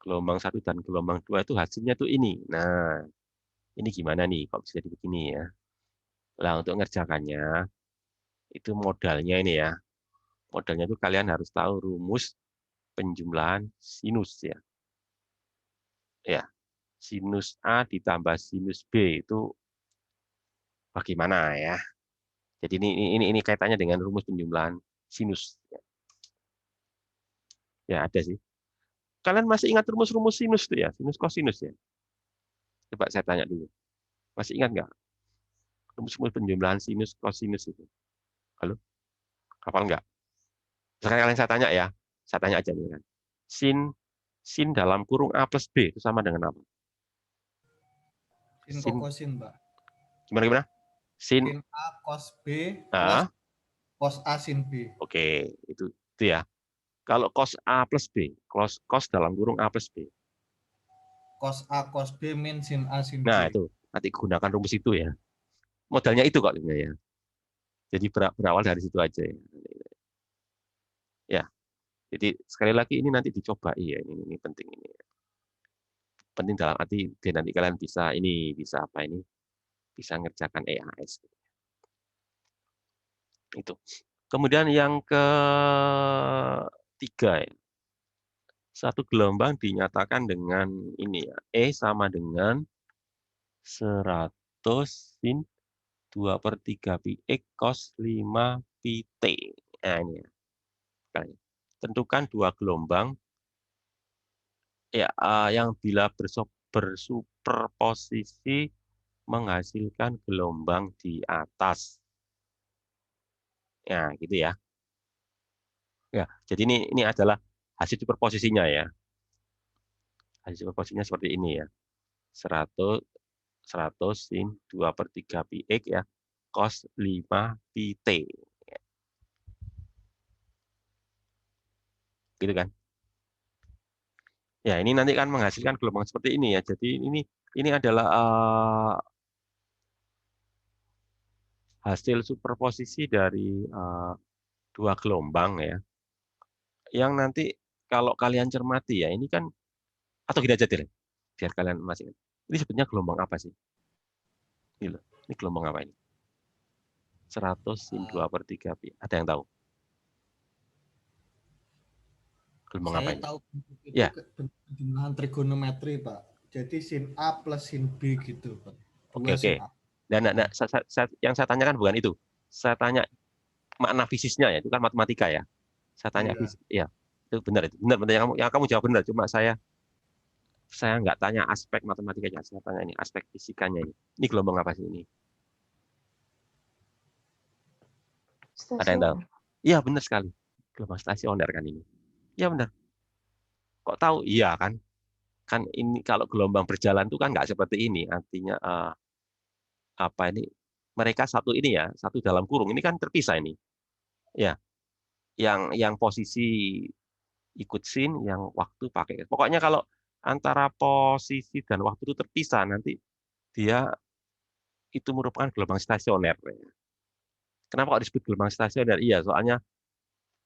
gelombang 1 dan gelombang 2 itu hasilnya tuh ini. Nah, ini gimana nih kok bisa jadi begini ya. Nah, untuk ngerjakannya itu modalnya ini ya. Modalnya itu kalian harus tahu rumus penjumlahan sinus ya. Ya, sinus A ditambah sinus B itu bagaimana ya. Jadi ini kaitannya dengan rumus penjumlahan sinus. Ya, ada sih. Kalian masih ingat rumus-rumus sinus tuh ya, sinus kosinus ya? Coba saya tanya dulu. Masih ingat nggak? Rumus-rumus penjumlahan sinus kosinus itu. Halo? Hafal nggak? Sekarang kalian saya tanya ya. Saya tanya aja nih kan. Sin dalam kurung A plus B itu sama dengan apa? Sin kosin, Pak. Gimana? Sin Sin A cos B A. plus cos A sin B. Oke, itu ya. Kalau cos A plus B, cos dalam kurung A plus B. Cos A cos B min sin A sin B. Nah, itu. Nanti gunakan rumus itu ya. Modalnya itu kok ya. Jadi berawal dari situ aja ya. Ya. Jadi sekali lagi ini nanti dicoba ya. Ini penting ini. Penting dalam arti nanti kalian bisa apa ini? Bisa ngerjakan EAS. Itu. Kemudian yang ketiga ya. Satu gelombang dinyatakan dengan ini ya. E sama dengan 100 sin 2/3 pi X cos 5 pi T. Nah, ini ya. Tentukan dua gelombang ya, yang bila bersuperposisi menghasilkan gelombang di atas. Ya, gitu ya. Ya, jadi ini adalah hasil superposisinya ya. Hasil superposisinya seperti ini ya. 100 sin 2/3 pi X ya, cos 5 pi T. Gitu kan. Ya, ini nanti kan menghasilkan gelombang seperti ini ya. Jadi ini adalah hasil superposisi dari dua gelombang ya. Yang nanti kalau kalian cermati ya, ini kan atau gini aja deh, biar kalian masih ingat. Ini sebetulnya gelombang apa sih? Ini loh, ini gelombang apa ini? 100 sin 2/3 pi. Ada yang tahu? Gelombang apa Saya ini? tahu bentuk itu Ya. bentuk penjumlahan trigonometri, Pak. Jadi sin A plus sin B gitu, Pak. Oke. Sin A. Dan yang saya tanyakan bukan itu. Saya tanya makna fisisnya ya, itu kan matematika ya. Saya tanya fisik, ya. Itu benar itu. Benar yang kamu jawab benar, cuma saya nggak tanya aspek matematikanya, saya tanya ini aspek fisikanya ini. Ini gelombang apa sih ini? Ada yang tahu? Iya, benar sekali. Gelombang stasioner kan ini. Iya benar. Kok tahu? Iya kan? Kan ini kalau gelombang berjalan itu kan nggak seperti ini. Artinya apa ini? mereka satu ini ya, satu dalam kurung. Ini kan terpisah ini. Ya, yang posisi ikut sin, yang waktu pakai. Pokoknya kalau antara posisi dan waktu itu terpisah, nanti dia itu merupakan gelombang stasioner. Kenapa kok disebut gelombang stasioner? Iya, soalnya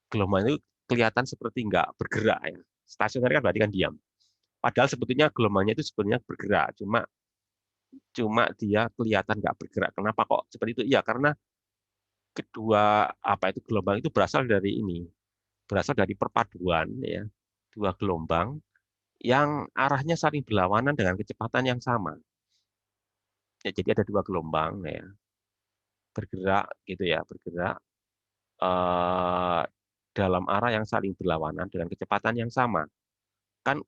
gelombang itu kelihatan seperti nggak bergerak ya. Stasioner kan berarti kan diam. Padahal sebetulnya gelombangnya itu sebenarnya bergerak, cuma cuma dia kelihatan nggak bergerak. Kenapa kok seperti itu? Iya, karena kedua gelombang itu berasal dari perpaduan ya, dua gelombang yang arahnya saling berlawanan dengan kecepatan yang sama. Ya, jadi ada dua gelombang ya, bergerak gitu ya, bergerak dalam arah yang saling berlawanan dengan kecepatan yang sama. Kan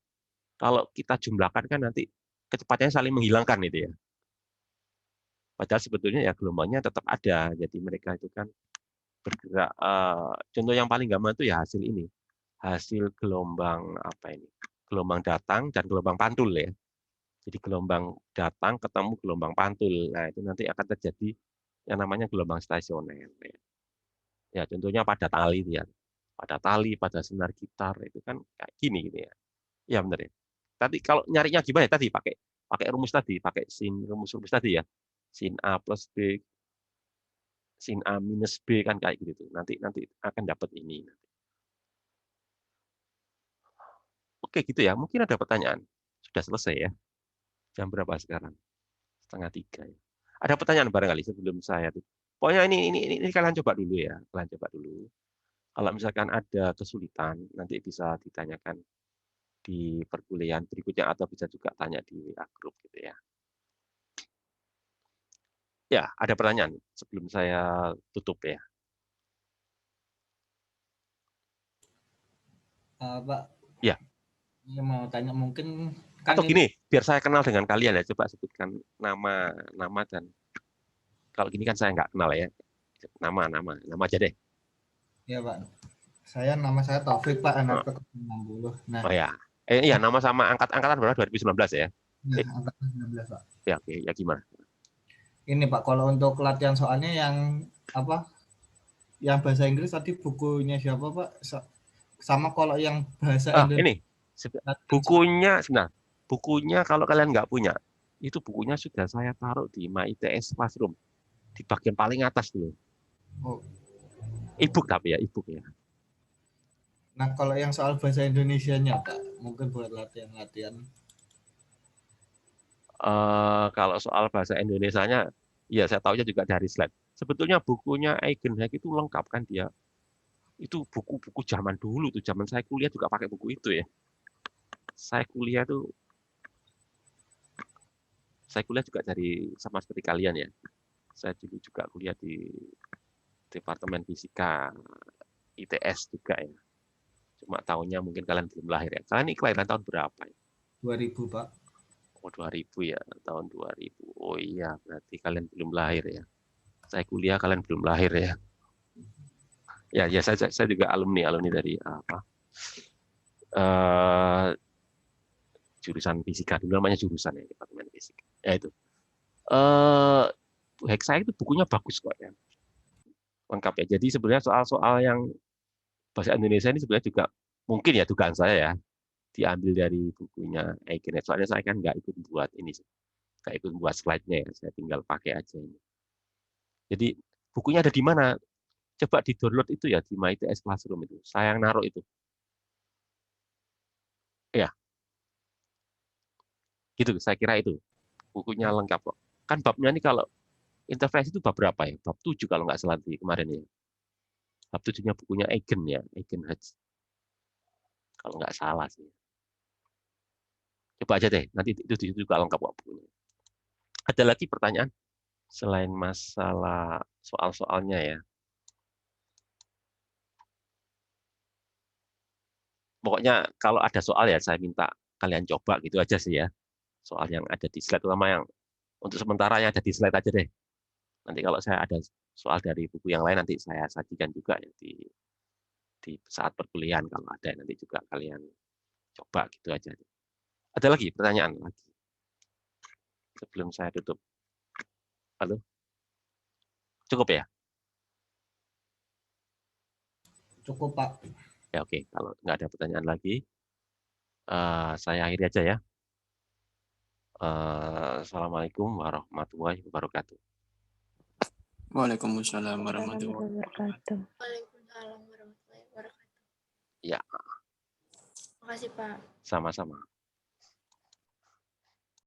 kalau kita jumlahkan kan nanti kecepatannya saling menghilangkan itu ya. Padahal sebetulnya ya gelombangnya tetap ada. Jadi mereka itu kan bergerak. Contoh yang paling gampang itu ya hasil ini. Hasil gelombang gelombang datang dan gelombang pantul ya. Jadi gelombang datang ketemu gelombang pantul. Nah, itu nanti akan terjadi yang namanya gelombang stasioner. Ya, contohnya pada tali ya. Pada tali, pada senar gitar itu kan kayak gini gitu ya. Ya benar ya. Tadi kalau nyarinya gimana ya? Tadi pakai pakai rumus tadi, pakai rumus tadi ya. Sin A plus B, sin A minus B kan kayak gitu. Nanti akan dapat ini. Oke gitu ya. Mungkin ada pertanyaan. Sudah selesai ya. Jam berapa sekarang? 2:30 ya. Ada pertanyaan barangkali sebelum saya tuh. Pokoknya ini kalian coba dulu ya. Kalian coba dulu. Kalau misalkan ada kesulitan, nanti bisa ditanyakan di perkuliahan berikutnya atau bisa juga tanya di WA grup gitu ya. Ya, ada pertanyaan sebelum saya tutup ya. Pak, Ya. ini mau tanya mungkin kan Atau ini gini, biar saya kenal dengan kalian ya, coba sebutkan nama dan kalau gini kan saya nggak kenal ya. Nama aja deh. ya Pak. Nama saya Taufik Pak, Oh, NRP 60. Nah, oh ya. Iya, nama sama angkatan berapa? 2019 ya? angkatan 19 Pak. Ya, oke. Ya gimana? Ini Pak, kalau untuk latihan soalnya yang apa? Yang bahasa Inggris tadi bukunya siapa Pak? Sama kalau yang bahasa Indonesia Ini bukunya sebentar. Bukunya kalau kalian nggak punya, itu bukunya sudah saya taruh di MyITS Classroom di bagian paling atas dulu. Oh. E-book tapi ya, e-book ya. Nah, kalau yang soal bahasa Indonesianya Pak, mungkin buat latihan-latihan. Kalau soal bahasa Indonesianya, ya saya tahunya juga dari slide. Sebetulnya bukunya Eigenhack itu lengkap kan dia. Itu buku-buku zaman dulu tuh, zaman saya kuliah juga pakai buku itu ya. Saya kuliah juga dari sama seperti kalian ya. Saya dulu juga kuliah di Departemen Fisika ITS juga ya. Cuma tahunnya mungkin kalian belum lahir ya. Kalian ini kelahiran tahun berapa ya? 2000 Pak. Oh 2000 ya, tahun 2000. Oh iya, berarti kalian belum lahir ya. Saya kuliah kalian belum lahir ya. Ya saya juga alumni dari jurusan fisika dulu namanya jurusan ya departemen fisika. Ya itu. Hack saya itu bukunya bagus kok ya. Lengkap ya. Jadi sebenarnya soal-soal yang bahasa Indonesia ini sebenarnya juga mungkin ya dugaan saya ya diambil dari bukunya Eigenet. Soalnya saya kan nggak ikut buat ini sih. Nggak ikut buat slide-nya ya. Saya tinggal pakai aja ini. Jadi bukunya ada di mana? Coba di-download itu ya di MyITS Classroom itu. Saya yang naruh itu. Ya, gitu. Saya kira itu. Bukunya lengkap kok. Kan babnya ini kalau interferensi itu bab berapa ya? Bab 7 kalau nggak salah di kemarin ya. Bab 7-nya bukunya Eigen ya, Eigenhatch. Kalau nggak salah sih. Coba aja deh, nanti itu juga lengkap kok bukunya. Ada lagi pertanyaan selain masalah soal-soalnya ya? Pokoknya kalau ada soal ya saya minta kalian coba gitu aja sih ya. Soal yang ada di slide, terutama yang untuk sementara yang ada di slide aja deh. Nanti kalau saya ada soal dari buku yang lain nanti saya sajikan juga ya di saat perkuliahan kalau ada nanti juga kalian coba gitu aja. Ada lagi pertanyaan lagi sebelum saya tutup? Halo? Cukup ya? Cukup, Pak. Ya oke, kalau nggak ada pertanyaan lagi, saya akhiri aja ya. Assalamualaikum warahmatullahi wabarakatuh. Waalaikumsalam warahmatullahi wabarakatuh. Waalaikumsalam warahmatullahi wabarakatuh. Ya, Makasih, Pak. sama-sama.